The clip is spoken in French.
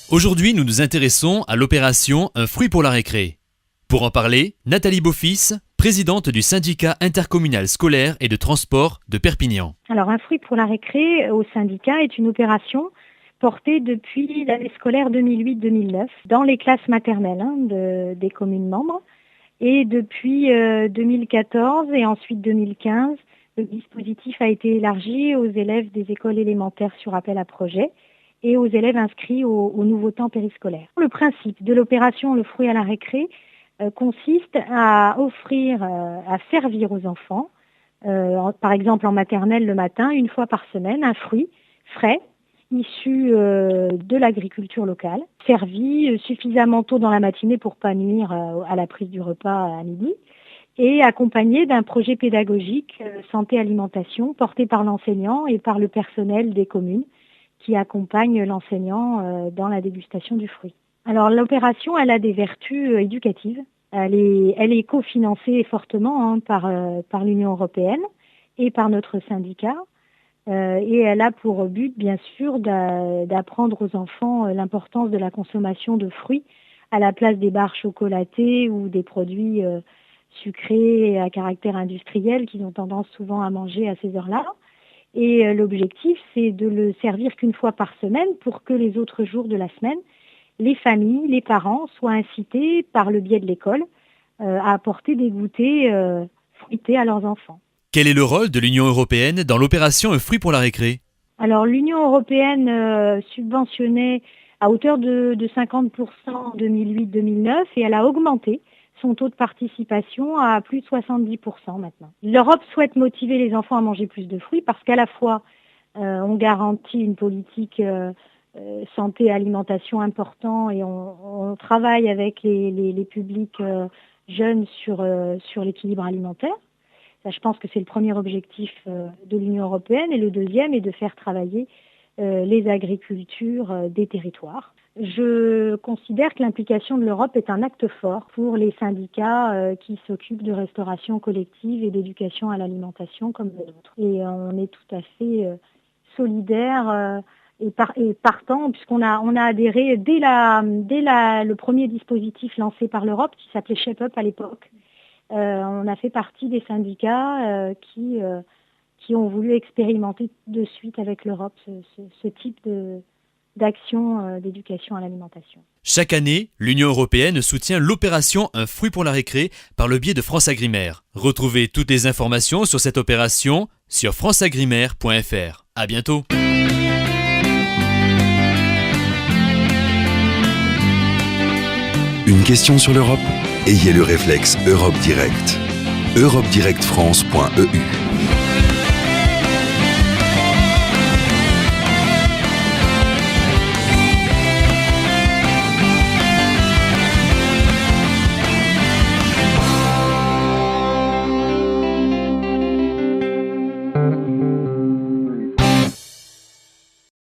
Aujourd'hui, nous nous intéressons à l'opération Un fruit pour la récré. Pour en parler, Nathalie Beaufils, présidente du syndicat intercommunal scolaire et de transport de Perpignan. Alors, Un fruit pour la récré au syndicat est une opération portée depuis l'année scolaire 2008-2009 dans les classes maternelles des communes membres. Et depuis 2014 et ensuite 2015, le dispositif a été élargi aux élèves des écoles élémentaires sur appel à projet et aux élèves inscrits au nouveau temps périscolaire. Le principe de l'opération Le fruit à la récré consiste à offrir, à servir aux enfants, par exemple en maternelle le matin, une fois par semaine, un fruit frais, issu de l'agriculture locale, servi suffisamment tôt dans la matinée pour pas nuire à la prise du repas à midi, et accompagné d'un projet pédagogique santé-alimentation porté par l'enseignant et par le personnel des communes qui accompagne l'enseignant dans la dégustation du fruit. Alors l'opération, elle a des vertus éducatives. Elle est cofinancée fortement par l'Union européenne et par notre syndicat. Et elle a pour but, bien sûr, d'apprendre aux enfants l'importance de la consommation de fruits à la place des barres chocolatées ou des produits sucrés à caractère industriel qu'ils ont tendance souvent à manger à ces heures-là. Et l'objectif, c'est de le servir qu'une fois par semaine pour que les autres jours de la semaine, les familles, les parents soient incités par le biais de l'école à apporter des goûters fruités à leurs enfants. Quel est le rôle de l'Union européenne dans l'opération Un fruit pour la récré ? Alors l'Union européenne subventionnait à hauteur de 50% en 2008-2009 et elle a augmenté son taux de participation à plus de 70% maintenant. L'Europe souhaite motiver les enfants à manger plus de fruits parce qu'à la fois on garantit une politique santé et alimentation important et on travaille avec les publics jeunes sur l'équilibre alimentaire. Ça, je pense que c'est le premier objectif de l'Union européenne et le deuxième est de faire travailler les agricultures des territoires. Je considère que l'implication de l'Europe est un acte fort pour les syndicats qui s'occupent de restauration collective et d'éducation à l'alimentation comme les autres. Et on est tout à fait solidaires et partant puisqu'on a adhéré dès le premier dispositif lancé par l'Europe qui s'appelait Shape Up à l'époque. On a fait partie des syndicats qui ont voulu expérimenter de suite avec l'Europe ce type d'action d'éducation à l'alimentation. Chaque année, l'Union européenne soutient l'opération Un fruit pour la récré par le biais de France Agrimaire. Retrouvez toutes les informations sur cette opération sur franceagrimaire.fr. À bientôt. Une question sur l'Europe ? Ayez le réflexe Europe Direct. europedirect-france.eu